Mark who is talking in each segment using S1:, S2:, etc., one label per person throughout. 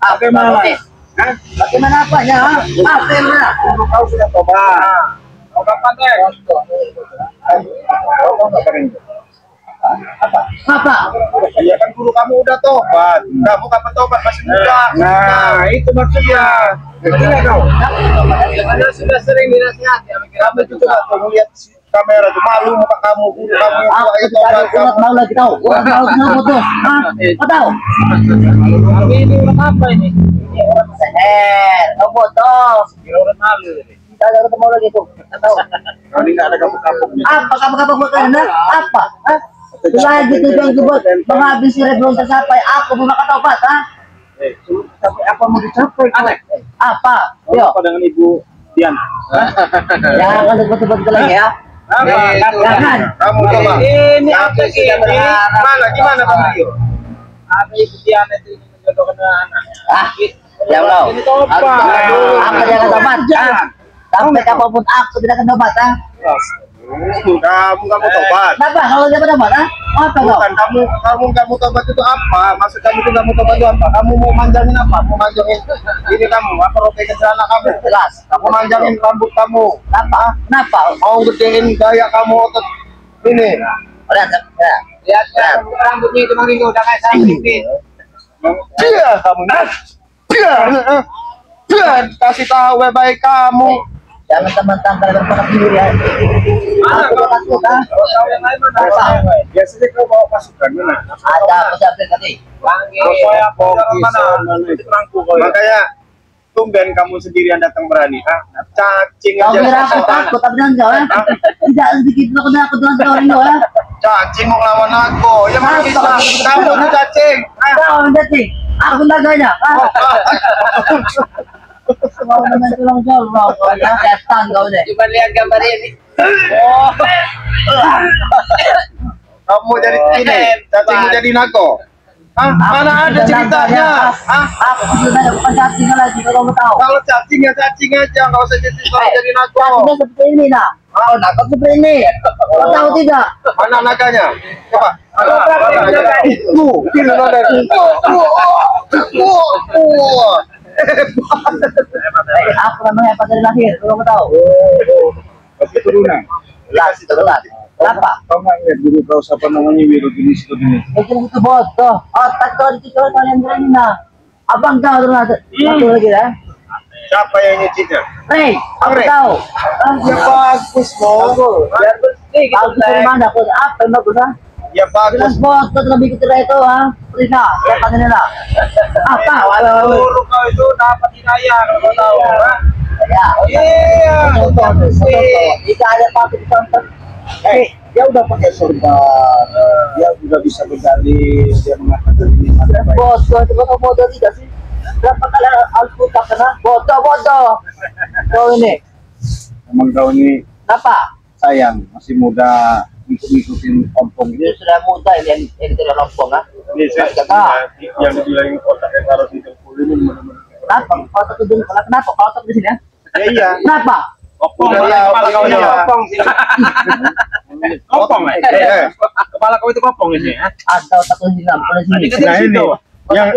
S1: Bagaimana?
S2: Bagaimana apanya? Bagaimana?
S1: Kau sudah tobat. Kau kapan deh? Kau nggak keren.
S2: Apa?
S1: Iya kan guru kamu udah tobat. Kamu kapan tobat masih muda. Nah, itu maksudnya. Benar kau.
S3: Anda sudah sering dinasihati.
S1: Kamu itu coba kamu lihat kamera tuh malu muka kamu, guru kamu yang tua itu tobat kamu.
S2: Mau lagi tahu? Orang mau kenapa tuh? Kau tahu?
S3: Tapi ini urat apa ini?
S2: Ini orang seher. Kau bodoh.
S3: Urat malu ini.
S2: Kita ada ketemu lagi tuh. Kau tahu?
S1: Kali nggak ada kampung-kampungnya.
S2: Apa kamu buat Anda? Apa? Lagi tujuan buat menghabisi revolusi sampai aku mau makan obat,
S1: Tapi apa mau dicapai?
S2: Apa? Yo.
S1: Apa dengan Ibu Dian?
S2: Jangan sebut-sebut lagi ya. Jangan.
S1: Kamu coba.
S3: Ini apa sih?
S1: Gimana kamu Rio?
S3: Apa Ibu Dian itu menjodohkan anak?
S2: Ya Allah.
S3: Ini tobat.
S2: Aku jangan obat. Sampai kapanpun aku tidak akan obat.
S1: Kamu nggak mau tobat?
S2: Kenapa? Kalau dia obat, apa kau?
S1: Bukan kamu nggak mau tobat itu apa? Maksud kamu itu nggak mau tobat itu apa? Kamu mau manjangin apa? Mau manjangin ini kamu? Apa robekan celana kamu?
S2: Jelas.
S1: Kamu manjangin rambut kamu?
S2: Kenapa?
S1: Mau gedein gaya kamu otot ini?
S2: Lihat, ya.
S3: Lihat rambutnya itu Mang Ringo udah kayak sarang pipit.
S1: Dia kamu dia kasih tahu baik kamu.
S2: Jangan teman-teman berpakaian diri ya.
S3: Mana
S2: Aku
S3: kau?
S2: takut,
S3: Tahu yang lain mana?
S1: Biasanya kau bawa pasukan mana?
S2: Ada pejabat tadi.
S3: Panggil.
S1: Saya
S3: Orang mana?
S1: itu rangku kau. Makanya tumben kamu sendirian datang berani. Cacing
S2: Kau
S1: aja.
S2: kira aku takut, tapi jangan jauh. Tidak sedikit aku takut dengan kau ini ya.
S1: Cacing mau lawan aku. Ya mana bisa? Kamu tuh cacing.
S2: Kau jadi, aku tak gaya. Kau dengan tulang jorok, kau yang setan kau deh.
S3: Coba lihat gambar ini.
S1: Kamu jadi ini, cacingmu jadi nago. Mana ada ceritanya?
S2: Aku sudah bukan cacing lagi, kalau kamu tahu.
S1: Kalau cacing ya cacing aja, nggak usah jadi nago.
S2: Cacingnya seperti ini nah. Oh, naga seperti ini. Kau tahu tidak?
S1: Mana naganya? Coba. Ini nada.
S2: Aku memang hebat dari lahir, kamu tahu.
S1: Pasti turunan.
S2: Jelas. Kenapa?
S1: Kau nggak ingat dulu kau siapa namanya Wiroginis itu ini?
S2: Itu bodoh. Otak kau dicicil kalian berani nah. Abang kau terus satu lagi ya.
S1: Siapa yang nyicitnya?
S2: Hei, aku tahu.
S1: Ya bagus loh.
S3: Biar bersih gitu.
S2: Bagus dari mana? Apa yang bagus ah?
S1: Ya
S2: Jelas
S1: bagus.
S2: bodoh lebih kecil itu ah. Rina, siapa ini lah? Apa?
S3: Guru kau itu dapat hidayah kalau kau tahu.
S2: Ya.
S3: Iya.
S2: Jika ada patut ditonton.
S1: Dia udah pakai sorban, dia udah bisa berdalih, dia mengatakan ini ada baik.
S2: Bodoh itu kau bodoh tidak sih? Berapa kali Alpukat kena? Bodoh. Kau ini.
S1: Emang kau ini
S2: Apa?
S1: sayang, masih muda, ngikutin ompong
S2: Dia
S1: gitu.
S2: sudah muda ini yang tidak lompong ah.
S1: Yang dibilang otaknya taruh di dengkul ini benar-benar.
S2: Kenapa? Kau takut dulu. Kenapa? Kau takut di sini ya?
S1: Ya iya.
S2: Kenapa?
S1: Opong, kepala kau ini
S3: Kopong sih.
S1: Kopong,
S3: Kepala kau itu kopong ini ya.
S2: Atau takut di sini? Di sini.
S1: Nah ini,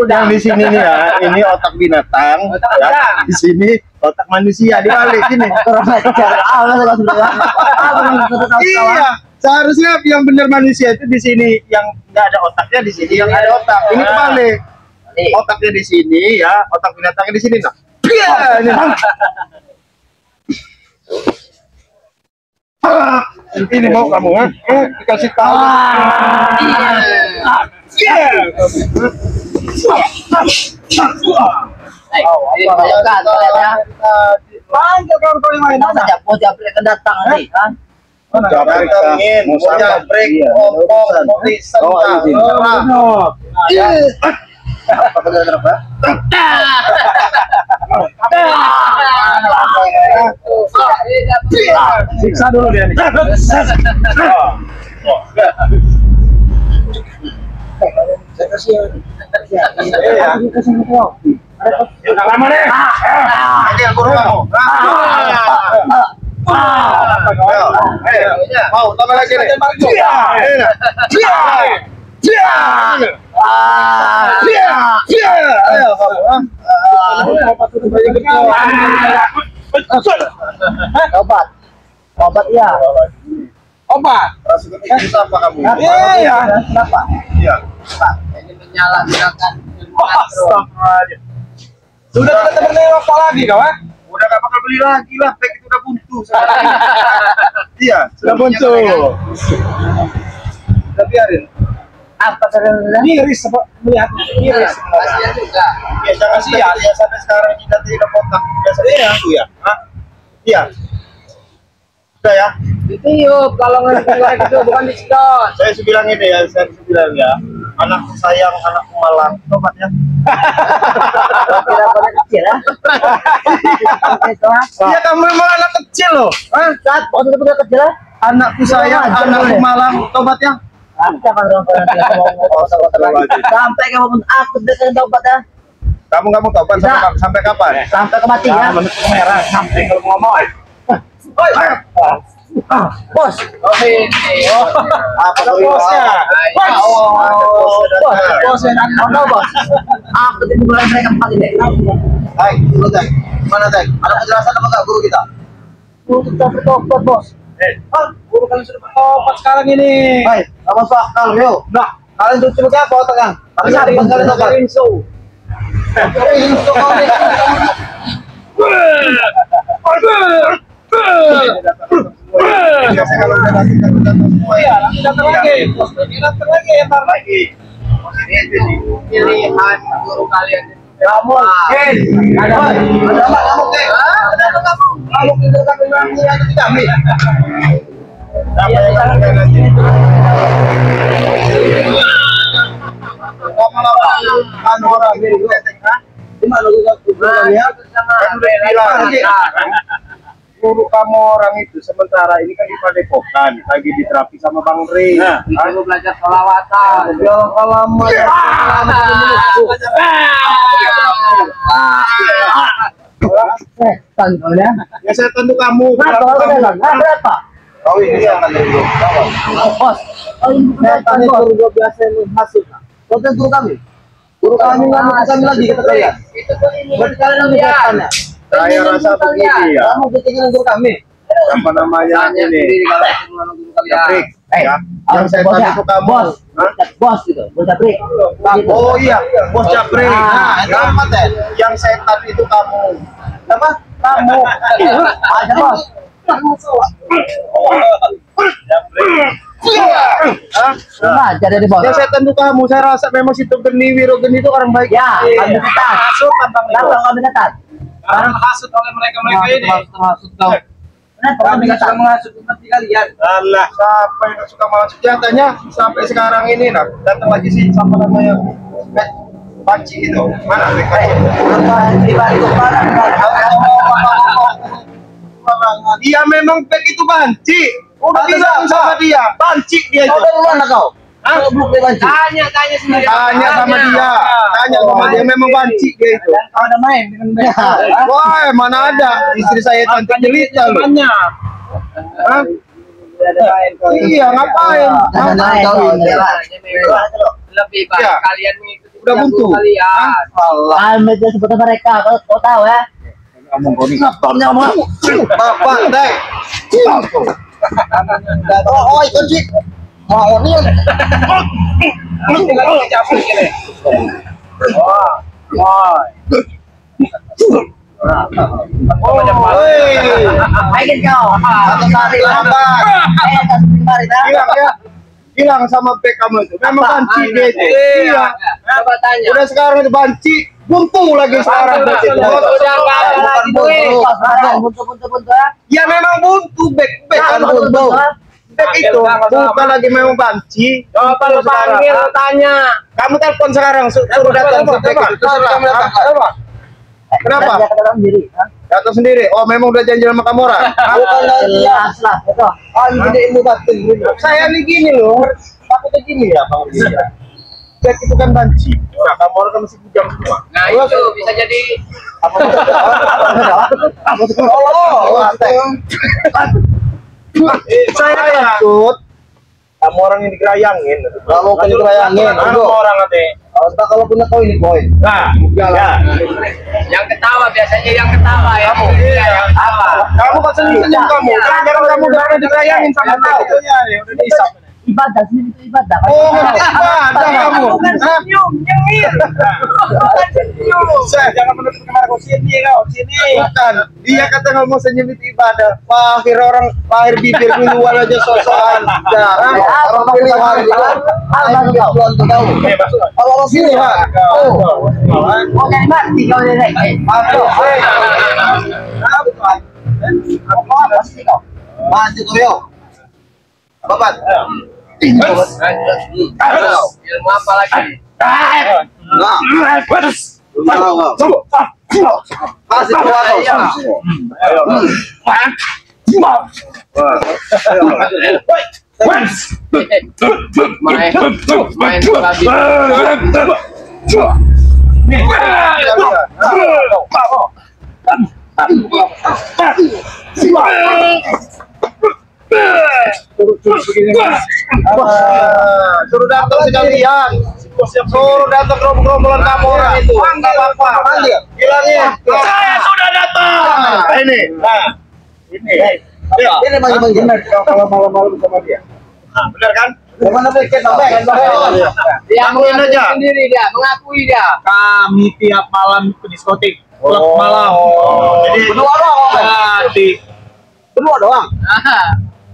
S1: yang di sini nih ya, ini otak binatang,
S3: Otak
S1: ya.
S3: binatang.
S1: Di sini otak manusia dibalik sini.
S2: Kurang ajar.
S1: Iya, seharusnya yang benar manusia itu di sini, yang nggak ada otaknya di sini, yang ada otak. Ini kebalik. Otaknya di sini ya, otak binatangnya di sini. Nah, ini. Ini mau kamu kan? Dikasih tahu. Panjang kan kau yang main.
S2: Mau jabrik kedatang nih, kan?
S1: Datangin, mau jabrik, opong, mau disentang. Apa benar apa? Siksa dulu dia nih. Saya kasih. Lama deh. Ini yang guru kamu. Mau tambah lagi nih.
S2: Obat ya.
S3: Obat.
S1: Rasukan itu apa kamu?
S3: Iya.
S2: Kenapa?
S1: Iya.
S3: Ini menyalahgunakan.
S1: Astagfirullahaladzim.
S3: Sudah tidak beli apa lagi kau?
S1: Udah gak bakal beli lagi lah, pack itu udah buntu sekarang. Iya, sudah buntu. Udah biarin.
S2: Apa sebenarnya?
S3: Miris melihatnya. Miris.
S4: Kasihan juga.
S1: Ya jangan sia ya sampai sekarang kita tidak kontak biasa itu ya. Hah? Iya. Udah ya.
S4: Ditiup kalau nggak gitu bukan disedot.
S1: Saya bilang ini ya, saya bilang ya. Anakku sayang, anakku malang. Tobat ya.
S2: Kira pada kecil ya. Itu apa?
S1: Iya kamu memang anak kecil loh. Hah?
S2: Saat waktu itu udah kecil ya.
S1: Anakku sayang, anakku malang. Tobat ya.
S2: Jangan dong sampai kamu pun aku dengan tobat ya.
S1: Kamu nggak mau tobat sampai kapan?
S2: Sampai kematian.
S1: Merah sampai kalau ngomong.
S2: Bos.
S4: Oh ini.
S1: Apa bosnya?
S2: Bos. Bos. Aku tidak mulai mereka empat ini.
S1: Hai, dulu Teng. Mana Teng? Ada penjelasan apa enggak guru kita?
S2: Untuk bertobat bos.
S3: Guru kalian sudah bertobat sekarang ini.
S1: Hai, apa akal yo?
S3: Nah,
S1: Kalian tuh coba apa otaknya? Tapi
S3: cari
S1: kalian tobat. Biasanya kalau udah datang semua ya.
S3: Iya, datang lagi. Bos, ini datang lagi, entar
S1: Lagi. Ini jadi
S4: Pilihan guru kalian.
S2: Kamu.
S1: ada apa kamu Teng? Ada apa kamu? Kamu pintar kami menyanyi kami. Apa yang kamu nanti? Lama-lama kan orang ini Teng, ha? Di mana guru ya? Kan udah bilang guru kamu orang itu sementara ini kan di Padepokan lagi diterapi sama Bang Rey.
S4: Disuruh belajar selawatan.
S1: Ya lama ya.
S2: Tanggalnya.
S1: Ya saya tentu kamu.
S2: Berapa?
S1: Oh ini akan dulu.
S2: Bos. Oh ini
S1: Setan itu 12 hasil. Kau tentu kami. Guru kami nggak mau kami lagi kata kalian.
S4: Itu tuh ini.
S1: Berarti kalian lebih setan ya. Saya rasa begini ya.
S2: kamu bikin guru kami.
S1: Apa namanya
S4: Tanya
S1: ini?
S4: sendiri kalau ketemu sama guru kalian.
S1: Jabrik. Ya. Yang setan itu kamu.
S2: Bos.
S1: Hah?
S2: Bos gitu. Bos Jabrik.
S1: Oh iya, bos Jabrik.
S2: Ah,
S1: Nah, itu apa Ten? Yang setan itu kamu. Apa? Kamu.
S2: Ada bos.
S1: Jabrik. Hah?
S2: Nah, jadi bos.
S1: Yang setan itu kamu. Saya rasa memang si Geni Wirogeni itu orang baik.
S2: Ya, kami ketat.
S3: Hasut tentang itu.
S2: Kenapa kami ketat?
S3: Karena menghasut oleh mereka-mereka ini.
S4: Maksud kau.
S2: Kenapa
S4: Kami
S2: kami
S4: nggak
S2: ketat?
S4: suka menghasut seperti kalian.
S1: Alah, siapa yang suka masuk jatanya sampai sekarang ini nah datang lagi sih sama namanya Panci itu mana mereka
S2: Apa pribadi itu parah?
S1: dia memang back itu Panci udah bilang sama dia Panci dia itu
S2: Kau dari mana kau?
S1: Hah?
S2: Kau belum dibanci.
S4: Tanya sendiri.
S1: tanya sama dia tanya sama dia memang Panci dia itu
S3: Kau ada main dengan mereka.
S1: wah mana ada istri saya cantik jelita loh
S3: Temannya.
S1: Hah? Iya ngapain
S2: Jangan main kau.
S4: Lebih baik
S1: Ya.
S4: kalian mengikuti
S1: Udah
S4: yang
S1: buntu.
S4: guru kalian.
S1: Allah
S2: Kami itu seperti mereka. Kau tahu ya?
S1: ngomong kau nih
S2: Ngapain ngomong?
S1: bapak deh oh ikut sih oh ini
S3: Ini lagi dicabut gini. Wah. Wah.
S2: Mainin kau. Satu hari
S1: lambat.
S2: Satu hari dah.
S1: bilang ya bilang sama pek kamu itu memang banci dia itu iya
S4: Coba tanya.
S1: udah sekarang itu banci buntu lagi sekarang
S3: Udah,
S1: banci
S3: udah,
S4: Udah nggak ada lagi duit.
S2: Buntu ya.
S1: ya memang buntu bek kan buntu bek itu bukan lagi memang banci
S4: Coba lu panggil, lu tanya.
S1: kamu telepon sekarang suruh datang ke bek itu terserah kenapa
S2: Dia ke dalam diri.
S1: datang sendiri oh memang udah janji sama kamu orang bukan
S2: Jelas lah. Betul.
S1: oh ini ilmu batin saya nih gini loh takutnya gini ya bang bek itu kan banci nah kamu orang kan masih bujang semua
S4: Nah itu bisa jadi
S1: saya takut kamu orang yang digerayangin kalau kan digerayangin kamu orang nanti Awas tak kalau punya kau ini boy.
S3: Nah, ya.
S4: Yang ketawa biasanya yang ketawa ya. Yang ketawa.
S1: Kamu kan senyum kamu. Jangan kamu udah disayangin sama kau.
S3: Ya, udah diisap.
S2: Ibadah sini itu ibadah.
S1: Oh, ibadah kamu.
S4: Bukan senyum, nyengir. Bukan senyum.
S3: Jangan menutup kamar kau sini kau, sini.
S1: Bukan. Dia kata ngomong senyum itu ibadah. Pahir orang, pahir bibir minuan aja sosokan. Jarang. Orang pilih hari
S2: Apa kau?
S1: tahu. Kalau sini ha.
S2: Mau jadi mati kau ini. Apa sih kau?
S1: Mati kau yo. Bapak.
S4: Ilmu apa lagi?
S1: Nah. Kasih keluar
S4: Main babi.
S1: Suruh datang sekalian. Suruh datang gerombolan kamu orang itu. Enggak apa-apa. Panggil. Bilangnya.
S3: Saya sudah datang.
S1: Ini. Nah. Ini. Ini manggil-manggil. Kalau malam-malam sama dia.
S3: Nah, benar kan?
S1: Gimana pikir sampai?
S4: Dia
S1: Akuin aja.
S4: sendiri dia, mengakui dia.
S3: Kami tiap malam ke diskotik, klub malam. Jadi
S1: Berdua doang.
S3: di
S1: Berdua doang.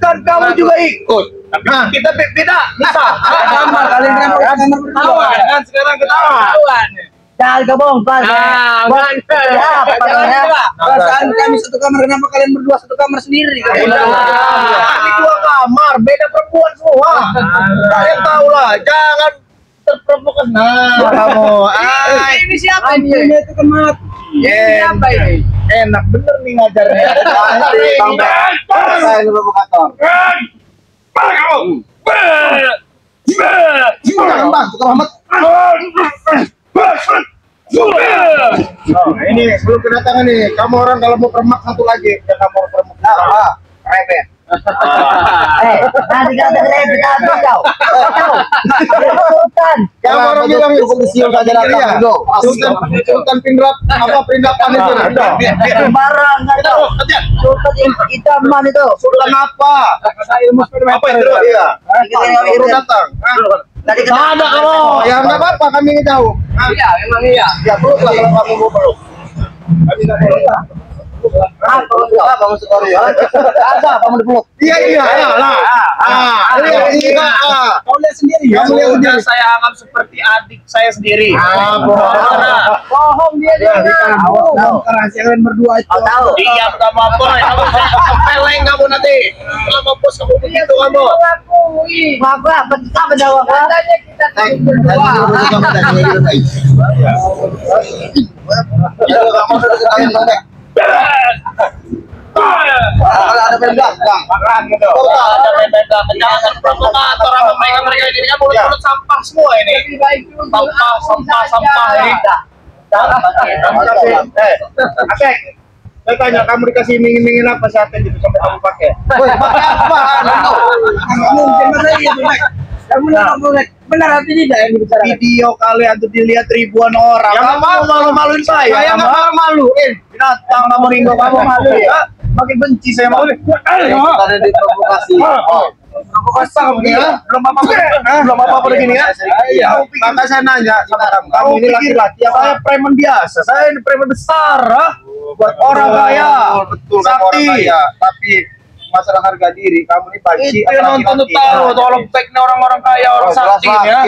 S3: kan kamu juga ikut. Tapi kita beda. Bisa.
S1: Sama kalian kenapa
S3: Ketawa kan sekarang ketawa.
S4: Ketahuan.
S2: Jangan kebong, Pak.
S4: Nah, kan.
S1: Perasaan kami satu kamar, kenapa kalian berdua satu kamar sendiri?
S3: Kami dua kamar, beda perempuan semua. Kalian tahu lah, jangan terprovokasi. Nah, kamu.
S4: Ini siapa ini?
S1: Ini itu kan mati.
S4: Ini siapa ini?
S3: Enak bener nih ngajarnya.
S1: Saya ini provokator. Jangan bang, tukang Muhammad. Ini belum kedatangan nih. Kamu orang kalau mau permak satu lagi, ya kamu orang permak. Rebet.
S2: Nanti kau dengerin kita habis kau. Kau. Sultan.
S1: Kamu orang bilang cukup disiul saja datang. Sultan Pindrat apa Pindrapan itu?
S2: Sembarang kan kau. Sultan Itaman itu.
S1: Sultan apa? Apa itu? Iya. Baru datang.
S2: Tadi
S1: Nggak ada kamu. Ya nggak apa-apa, kami jauh.
S4: Iya, memang iya.
S1: Ya peluk lah kalau kamu mau peluk. Kami nggak peluk. Apa maksud Korea? Ada, kamu dipeluk. Iya iya. Lah. Kau lihat sendiri ya. Kamu lihat sendiri.
S3: Saya anggap seperti adik saya sendiri.
S4: Bohong dia.
S1: Rahasia kalian berdua itu.
S2: tahu.
S3: Diam kamu apa? Kamu peleng kamu nanti. Kalau mampus kamu begitu kamu.
S4: Mengakui.
S2: Ngaku apa? Apa jawab?
S4: Katanya kita berdua.
S1: Kamu sudah sekalian bang. Kalau ada pendak,
S3: Makan gitu. Ada beda jangan provokator sama mereka ini kan mulut-mulut sampah semua ini.
S4: Lebih baik dulu.
S3: Sampah ini. Asek, saya tanya kamu dikasih iming-imingin apa sih Aten gitu sampai kamu pakai?
S1: woi, pakai apa? Mungkin mana itu, Mek? Benar hati tidak yang dibicarakan?
S3: Video kalian tuh dilihat ribuan orang.
S1: Yang
S3: Kamu malu-maluin saya.
S1: Saya nggak malu-maluin.
S3: Binatang kamu ringgo kamu malu ya. Makin benci saya malu.
S1: Karena diprovokasi.
S3: Provokasi kamu ya? Belum apa-apa begini ya?
S1: Iya. Maka saya nanya sama kamu. Kamu ini laki-laki apa?
S3: Saya preman biasa. Saya ini preman besar, buat orang kaya.
S1: Betul, kamu orang
S3: Sakti.
S1: kaya. Tapi masalah harga diri, kamu ini banci.
S3: Itu yang nonton tuh tahu tolong fake orang-orang kaya, orang sakti ya.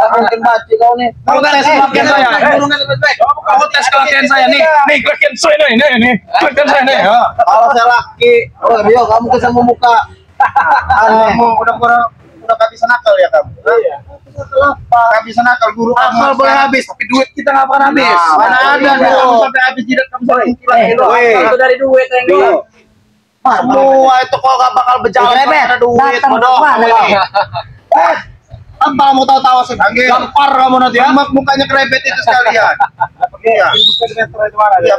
S1: Mungkin banci kau nih.
S3: Kamu tes kelakian saya. Kamu tes kelakian saya nih. Nih kelakian saya nih. Kelakian saya nih.
S1: Kalau saya laki, oh Rio, kamu kesan muka. Kamu udah gak bisa nakal ya kamu? Iya. Gak bisa nakal, guru
S3: Akal boleh habis, tapi duit kita nggak akan habis.
S1: Mana ada
S3: kamu
S1: Rio?
S3: sampai habis jidat kamu sampai mengkilat itu.
S4: Itu dari duit yang
S1: Rio.
S3: Semua itu kok gak bakal berjalan
S2: Rebet.
S3: karena ada duit
S2: Datang
S3: bodoh.
S2: kemana
S3: Kamu ini.
S1: Apa mau tahu-tahu sih?
S3: Gampar kamu nanti ya.
S1: Mak mukanya krebet itu sekalian. Iya. Iya,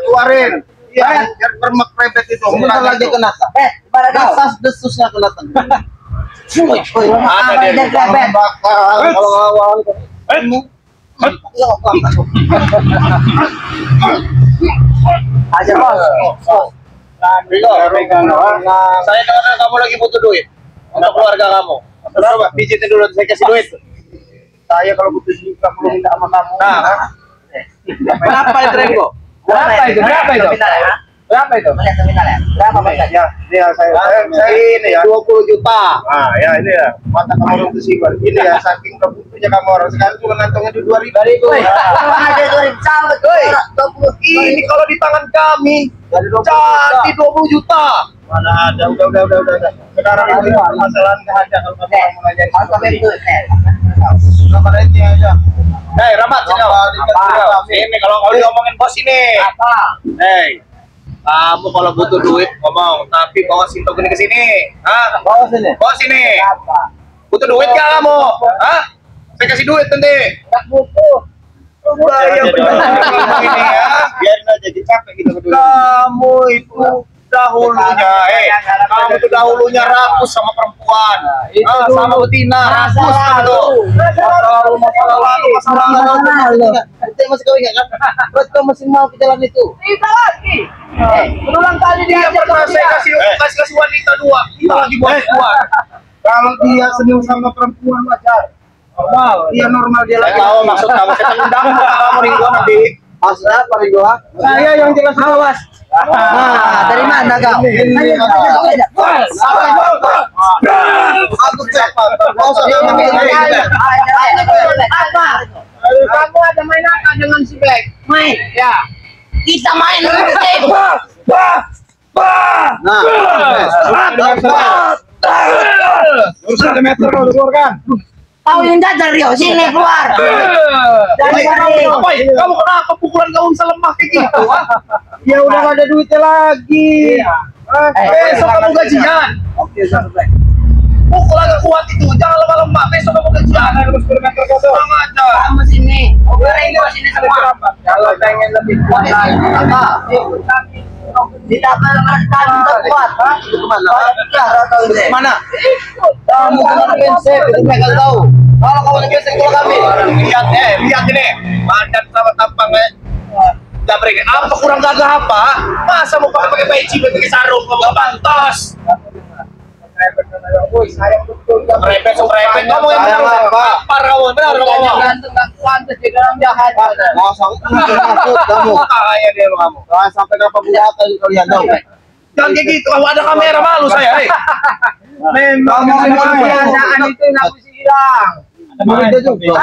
S1: keluarin. Iya, biar permak krebet itu. Bentar lagi kena.
S2: Gimana kau?
S1: Desas desusnya kelihatan.
S3: Ada dia.
S2: Krebet.
S1: Kalau awal
S2: Aja bos.
S3: Saya dengar kamu lagi butuh duit untuk keluarga kamu. Berapa? Pijitin dulu, saya kasih duit.
S1: Saya kalau butuh duit perlu minta sama kamu.
S3: Nah, berapa itu Rengo? Berapa itu? Berapa itu?
S2: Berapa banyak?
S1: Ya, ini ya saya ini ya.
S3: 20 juta.
S1: Ah, ya ini ya. Mata kamu orang itu sih, ini ya saking kebutuhannya kamu orang sekarang cuma ngantongnya di 2000.
S2: Ada 2000 sahabat.
S3: Ini kalau di tangan kami jadi 20 juta.
S1: Mana ada, udah. Sekarang itu permasalahan nggak ada kalau kamu mau nanya.
S2: Harus pakai itu.
S1: Nomor ini aja.
S3: Hei, Rahmat, sini. Ini kalau diomongin bos ini.
S2: Apa?
S3: Hei, kamu kalau butuh duit ngomong, tapi bawa Sinto gini ke sini. Hah?
S2: Bawa sini.
S3: Bawa sini.
S2: Apa?
S3: Butuh duit gak kamu? Hah? Saya kasih duit nanti.
S2: Enggak butuh.
S3: Bahaya benar ini ya.
S1: Biarin aja capek gitu berdua.
S3: Kamu itu dahulunya, kamu itu dahulunya rakus sama perempuan, sama betina, rakus kamu tuh. Masa lalu.
S2: Kita masih kau ingat kan? Terus kau masih mau ke jalan itu? Kita lagi. Berulang kali
S3: Dia
S2: diajak
S3: pernah saya kasih wanita dua, kita lagi buat dua.
S1: Kalau dia senang sama perempuan wajar. Normal. Dia normal dia
S3: Saya
S1: lagi.
S3: tahu maksud kamu, saya tendang kamu Ringo nanti.
S2: Maksudnya apa Ringo?
S1: Saya yang jelas awas.
S2: Nah, dari mana kau?
S1: Aku siapa? Mau saya
S4: Kamu ada main apa dengan si Black?
S2: Main.
S4: Ya.
S2: Kita main musik.
S1: Urusan meter kau keluarkan.
S2: Kau yang jajar Rio, sini keluar.
S3: Kamu kenapa pukulan kamu bisa lemah kayak gitu?
S1: Ya udah gak ada duitnya lagi.
S3: Besok kamu gajian.
S1: Oke, sampai.
S3: Pukul agak kuat itu, jangan lemah-lemah. Besok kamu gajian.
S1: Harus kilometer kau tuh.
S3: Kurang ajar.
S2: Kamu sini. Ringo sini semua.
S1: Kalau pengen lebih kuat,
S2: Apa? Kita akan kuat. Itu kemana?
S3: Mana?
S2: Kamu kena prinsip, itu mereka tahu. Kalau kamu prinsip kalau kami.
S3: Lihat ini. Badan sama tampangnya. Jabrik, apa kurang gagah apa? Masa mau pakai peci, pakai sarung, nggak pantas. Repet, kamu yang benar, Par kamu, benar kamu.
S4: Ganteng gak pantas jadi orang jahat.
S3: Kamu kaya dia kamu.
S1: sampai berapa bulan kalian tahu?
S3: Jangan kayak gitu, kalau ada kamera malu saya.
S1: Memang
S4: Kebiasaan itu nggak bisa hilang.
S1: itu juga.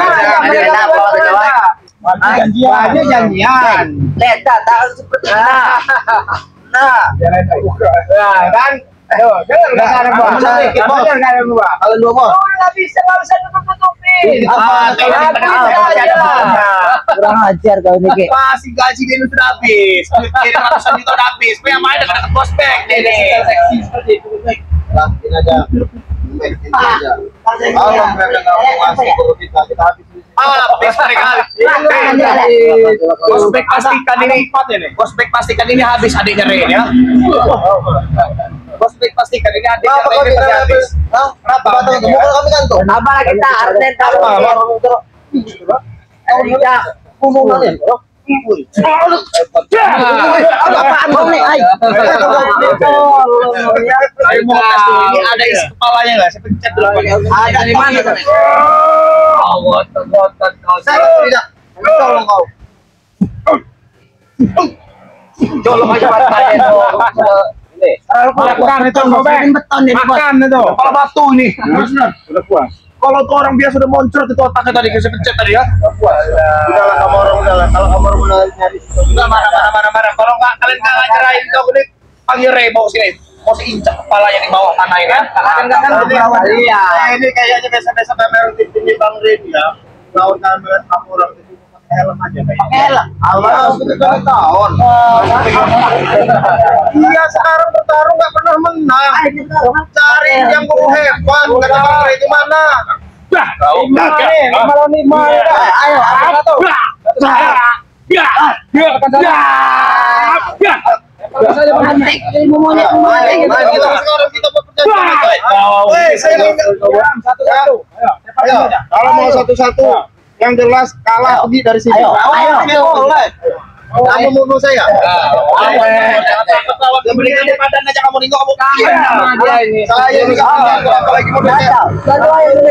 S4: Ada janjian.
S2: Lihat tak seperti nah.
S4: Nah, kan? Aduh, dengar kata gua. Dengar kata gua.
S1: Kalau dua mau.
S4: Nggak bisa nutup-nutupin.
S2: Kurang ajar kau ini Ki.
S3: Pasti gaji dia itu sudah habis. Duit dia ratusan juta udah habis. Pengen main dekat prospek ini.
S4: Seksi seperti itu.
S1: Lah, ini aja. Ini aja. Kalau mereka nggak mau ngasih perut kita habis.
S3: Habis kali. Prospek pastikan ini. Prospek pastikan ini habis adiknya Ren ya. Prospek pastikan ini adiknya Ren pasti habis.
S1: Hah? Kenapa? Mukul kami kan tuh.
S2: Apa kita arten tahu. Tidak.
S1: Punungan ya.
S2: Apaan kau nih? Ay.
S3: Saya mau tes dulu. Ini ada isi kepalanya nggak? Saya pencet dulu.
S2: Ada di mana tuh?
S3: Gotot kau.
S1: Saya tidak. Tolong kau.
S3: Colok aja matanya dong.
S1: Makan itu ngobek.
S2: Beton ini bos.
S1: Makan itu.
S3: Kepala batu ini.
S1: Udah puas.
S3: Kalau tuh orang biasa udah moncrot itu otaknya tadi saya pencet tadi ya.
S1: Udahlah kamu orang udahlah. Kalau kamu orang udah nyari
S3: Enggak marah. Kalau nggak kalian nggak nyerahin itu aku nih panggil Ray bawa sini. Mau seinjak kepalanya di bawah tanah ini. Kalian nggak kan
S1: Iya. Ini kayaknya biasa-biasa pamer di Bang Rin ya. Tahun kamu orang itu pakai helm aja kayaknya.
S2: Helm.
S1: Allah, sudah tahun. Iya, sekarang bertarung nggak pernah menang. Cari yang guru hebat, kata Bang Rin itu mana?
S3: Kau
S1: Ayo,
S3: Satu-satu.
S1: Ayo, kalau mau satu-satu, Yang jelas kalah pergi dari sini.
S2: Ayo.
S1: Boleh. Kamu bunuh saya.
S3: Berikan padan aja kamu nengok kamu.
S4: Dia ini.
S1: Saya ini apalagi mau dia.
S2: Lalu ayo dulu.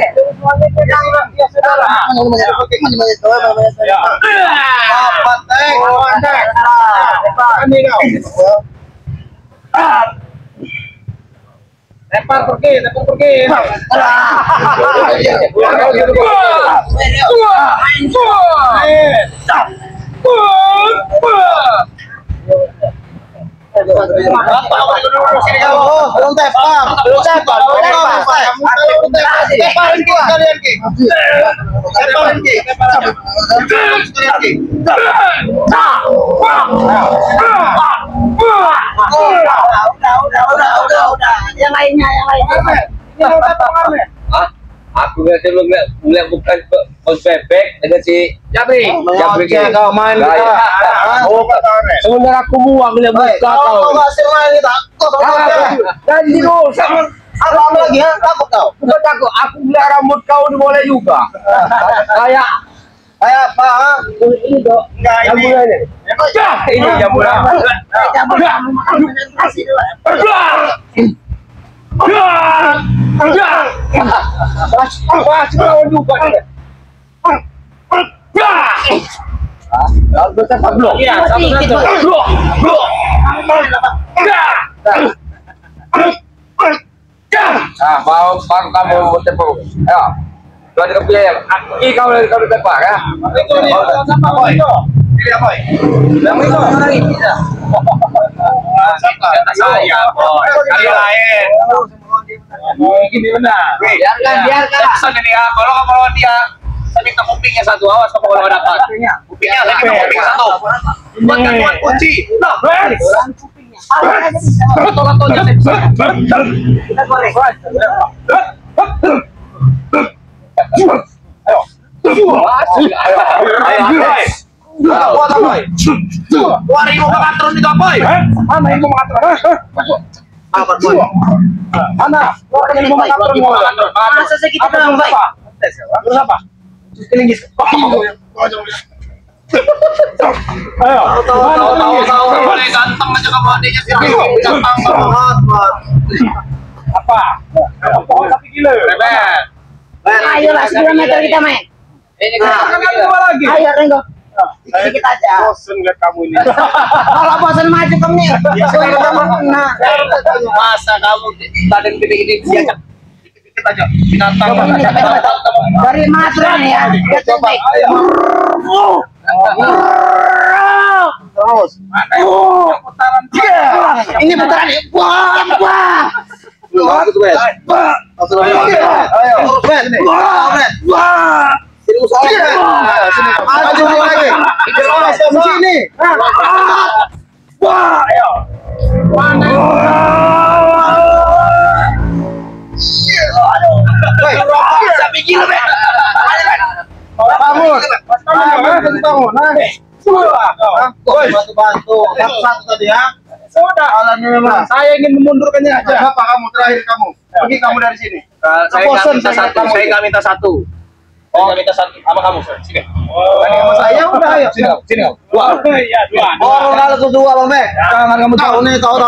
S1: Ya saudara. Apa teh? Ini kau.
S4: Lempar pergi.
S1: Belum tepar.
S2: Yang lainnya.
S4: Hah? Aku ngeliat bukan bos bebek dengan si Jabri. Jabri
S1: Kau main kita.
S4: Sebenarnya aku muak ngeliat muka kau.
S1: Masih main kita.
S4: Dan dulu sama
S1: Apa lagi ya? Takut kau?
S4: bukan takut. Aku ngeliat rambut kau ini boleh juga. Kayak
S1: Kayak apa?
S4: ini dok.
S1: Enggak ini.
S4: Jamburan ini. Cah, ini jamburan. Masih lawan juga nih. Lalu berapa blok? Iya, satu-satu. Blok. Ah, baru kamu tepuk. Ya. Dua tiga pilihan. Aki kau tepuk ya.
S1: Itu nih. Apa boy? Pilih apa boy?
S4: Yang itu.
S3: Saya, boy. Kali lain.
S4: Gini benar.
S2: Biarkan.
S3: Pesan ini ya, kalau kamu lawan dia, saya minta kupingnya satu, awas kamu kalau dapat. Kupingnya, saya minta kuping satu. Buat gantungan kunci. Nah, Lato-latonya saya bisa.
S2: Kita goreng.
S3: Buat apa, boy? 2.000 pengatur itu apa, boy?
S4: Mana yang mau mengatur?
S3: Apa, boy?
S4: Mana? Yang mau mengatur?
S2: Masa segitu doang, baik.
S4: Terus apa? Kelingis. Ayo.
S3: Tahu. Boleh ganteng aja kamu adiknya sih. Ganteng banget.
S4: Apa? Pohon sapi gila.
S3: Bebek.
S2: Ayolah 9 meter kita main.
S4: Ini kan dua lagi.
S2: Ayo Renggo. Sedikit aja.
S1: Bosen lihat kamu ini.
S2: Kalau bosan maju kamu nih. Nah,
S3: Masa kamu badan gede-gede diajak dikit aja binatang.
S2: dari matra nih ya. Dia
S1: Coba.
S2: cantik.
S1: Ayo. Terus.
S4: Putaran.
S2: Ini putaran. Wah.
S1: Bagus, Bet. Ayo. Bet. Sini usaha. Ayo, sini. Maju lagi. Sini.
S4: Wah, ayo.
S3: Sampai gila, Bet.
S1: Bangun. Bangun. Bantu. Satu tadi ya.
S4: Sudah.
S1: Alamnya memang.
S4: Saya ingin memundurkannya aja.
S1: Apa kamu terakhir kamu? Pergi kamu dari sini.
S3: Saya nggak minta satu. Saya nggak minta satu. Saya nggak minta satu. Apa kamu? Sini.
S1: Tadi sama saya udah ayo.
S3: Sini kamu. Sini kamu.
S4: Dua. Iya, dua.
S1: Oh, kalau kedua, Bang Bek. Jangan kamu tahu nih, tahu.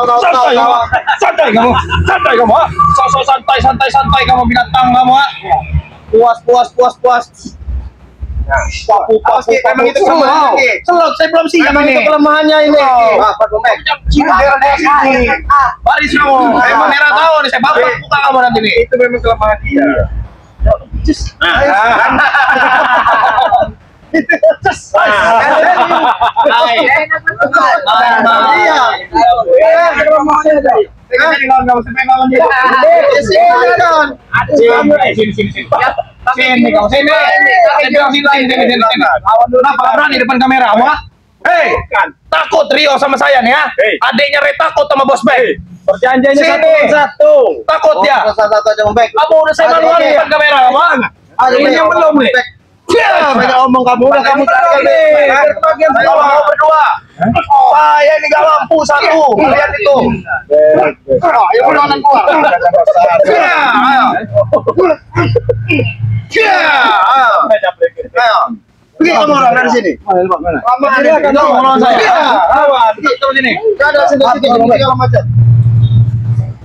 S4: Santai kamu. Santai kamu. Sosok santai kamu binatang kamu.
S1: Puas. Papu. Emang itu kelemahan ini.
S3: Selok, saya belum siap
S1: Emang itu
S3: ini.
S1: kelemahannya ini. Apa, Bang Bek?
S3: Sini. Baris kamu. Emang merah tahu nih. Saya bapak buka kamu nanti nih.
S1: Itu memang kelemahan dia.
S3: Berani depan kamera, wah? Hei, takut Rio sama saya nih ya? Adiknya Ray takut sama bos Bek.
S4: Perjanjiannya satu.
S3: Takut dia.
S1: Satu aja, Bang Bek.
S3: Kamu udah saya maluan di depan kamera, wah?
S1: Ini yang belum nih. Banyak omong kamu udah kamu
S3: nih. Bagian bawah berdua. Saya ini gak mampu satu. Lihat itu.
S1: Ayo keluar.
S3: Ayo.
S1: Ayo. Pergi kamu orang dari sini. Lama dia kan melawan saya. Iya, lawan. Terus sini. Enggak ada senjata segala macam.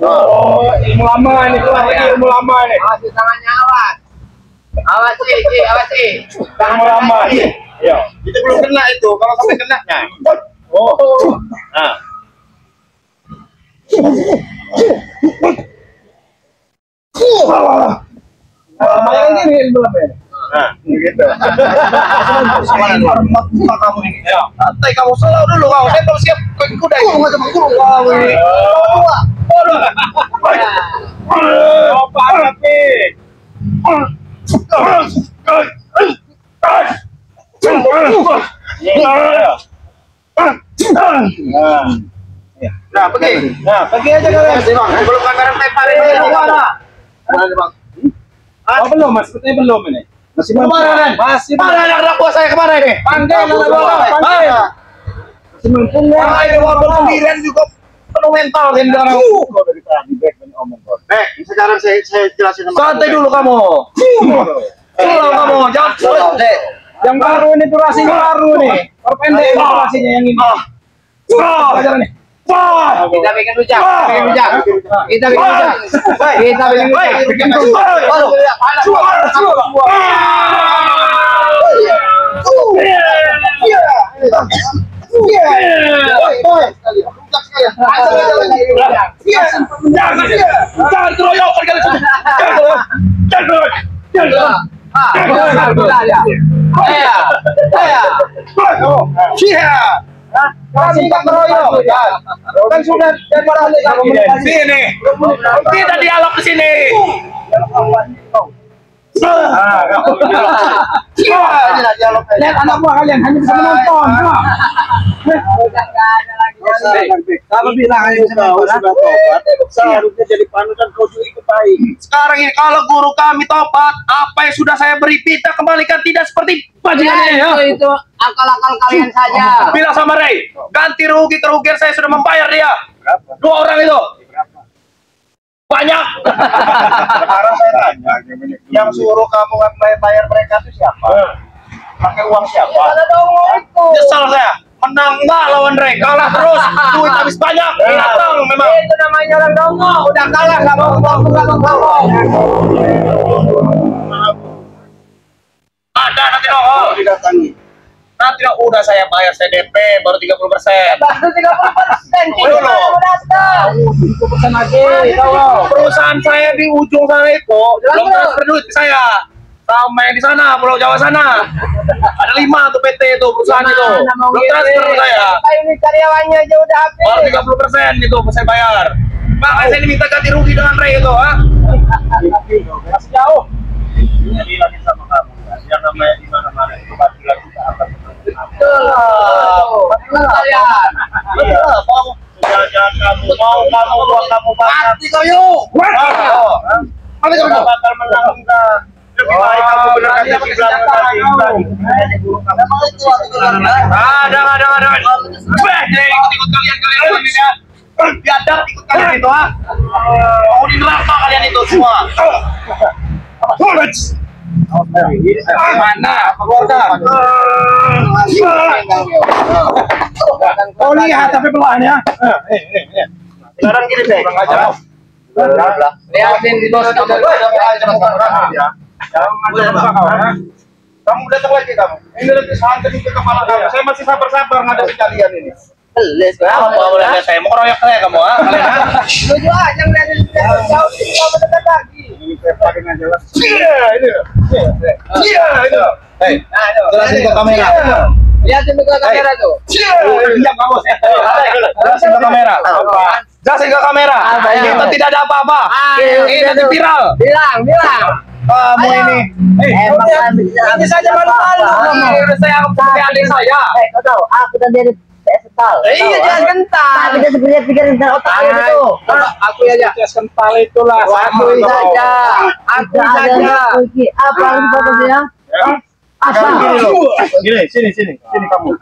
S4: Oh, ilmu lama ini tuh, ilmu lama ini.
S2: Awas tangannya awas. Awas sih.
S4: Ilmu lama ini. Iya.
S1: Itu belum kena itu. Kalau sampai kena, nah.
S4: Oh.
S1: Nah.
S4: Main gini ilmu lama ini.
S1: Nah, gitu. Sama kamu ini.
S4: Ya.
S3: Santai kamu selalu dulu kau. Saya belum siap pakai kuda ini.
S1: Kamu ini.
S4: Oh, parah nih.
S1: Nah, pergi. Nah, pergi aja kalian.
S3: Belum kamera temparin ini.
S4: Oh, belum, Mas. Sepertinya belum ini.
S1: Masih
S3: Kemarin.
S4: Masih
S3: Mana anak buah saya kemana ini?
S4: panggil anak buah, panggil. Masih mumpung ya.
S3: Ah, ini walaupun sendirian juga penuh mental kan orang.
S1: dari tadi back dan omong kok. Sekarang saya jelasin sama
S3: Santai dulu kamu. Selalu kamu, jangan
S4: Yang baru ini durasinya baru nih. Perpendek ini durasinya yang ini. Pelajaran nih.
S2: Kita bikin rujak. Kita bikin rujak.
S3: Jangan keroyok kali
S1: Kasih tak keroyok. Kan sudah
S3: sini. Kita dialog di sini.
S4: Lihat anak buah kalian hanya bisa menonton.
S1: Kalau bilang hanya bisa tobat, seharusnya jadi panutan kau juga ikut baik.
S3: Sekarang ini kalau guru kami tobat, apa yang sudah saya beri kita kembalikan tidak seperti bajingan ini ya.
S2: Itu akal-akal kalian saja.
S3: Bilang sama Ray, ganti rugi kerugian saya sudah membayar dia.
S1: Berapa?
S3: 2 orang itu. Banyak.
S1: Sekarang saya tanya, yang suruh kamu bayar mereka itu siapa? Pakai uang siapa?
S2: Ada dong itu.
S3: Nyesal saya. Menang enggak lawan Ray, kalah terus. Duit habis banyak. Datang memang.
S2: Itu namanya orang dongo. Udah kalah nggak mau ngomong.
S3: Ada nanti dong.
S1: Didatangi.
S3: Nanti dong udah saya bayar CDP baru 30%.
S2: Baru 30%.
S3: Dulu.
S2: Datang.
S3: Perusahaan saya di ujung sana itu belum transfer duit ke saya. Sama yang di sana, Pulau Jawa sana. Ada 5 tuh PT itu perusahaan itu. Belum transfer ke saya.
S2: Apa ini karyawannya aja udah habis.
S3: Baru 30% itu saya bayar. Makanya saya diminta ganti rugi dengan Ray itu, ha?
S4: Masih jauh.
S1: Bilangin sama kamu, yang namanya di mana-mana itu pasti lagi akan
S2: Betul. Betul kalian.
S1: Iya, kamu jangan kamu mau buat kamu banget.
S3: Mati kau yuk.
S1: Mana kamu bakal menang enggak? Lebih baik kamu benar kasih di belakang tadi.
S3: Ada. Ikut kalian ini ya. Biadab ikut kalian itu, ha? Mau di neraka kalian itu semua.
S4: Mana? Oh lihat tapi belahannya.
S1: Sekarang gini deh.
S2: Lihatin di bos kamu.
S1: Kamu datang lagi kamu. Ini lebih santai ke kepala kamu. Saya masih sabar-sabar ngadepin kalian ini.
S2: Beles
S3: Apa boleh saya mau keroyok saya kamu, ha? Kalian, ha?
S2: Setuju aja ngeliatin jauh sini kamu dekat lagi.
S1: Ini saya pakai nggak jelas.
S3: Iya, ini. Iya, itu. Hei, jelasin ke kamera.
S2: Lihatin ke kamera tuh.
S3: Diam kamu. Jelasin ke kamera. Jelasin ke kamera. Kita tidak ada apa-apa. Ini nanti viral.
S2: Bilang.
S3: Kamu ini.
S2: Ini saja malu-malu.
S3: Ini saya seperti adik saya.
S2: Kau tahu, aku dan dia kental.
S3: Iya, jangan kental.
S2: Tapi dia sebenarnya pikiran tentang otak itu.
S3: Aku aja.
S4: Kental itulah.
S2: Aku saja. Apa yang fokusnya? Apa?
S1: Gini, sini kamu.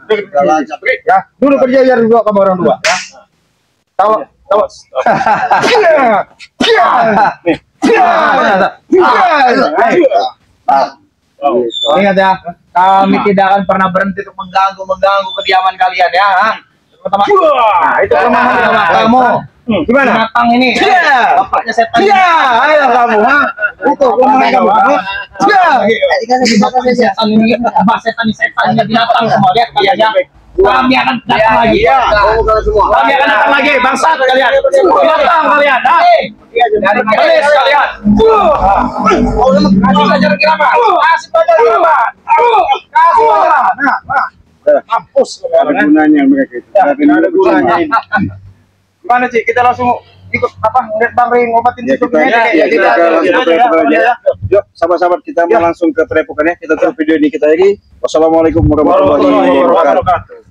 S1: Ya, dulu kerja biar dua kamu orang dua. Ya. Tahu.
S3: Ingat ya, kami tidak akan pernah berhenti untuk mengganggu kediaman kalian ya. Pertama, nah itu kelemahan kamu. Gimana? Binatang ini. Bapaknya setan. Ayo kamu, ha? Itu kelemahan kamu. Setan ini, setan ini binatang semua. Lihat kalian ya. Kami akan datang lagi. Kami akan datang lagi, bangsat kalian. Binatang kalian, ha? Dari kelis kalian. Kasih pelajaran kirama. Kasih pelajaran kirama. Kasih pelajaran. Nah. Hapus
S1: Ada gunanya mereka itu. Ada gunanya ini.
S3: Gimana Ci? Kita langsung ikut ngeliat Bang Ring ngobatin
S1: Ya kita langsung ke Trepokan aja. Yuk, sahabat-sahabat kita mau langsung ke Trepokan ya. Kita tutup video ini kita lagi. Wassalamualaikum warahmatullahi wabarakatuh.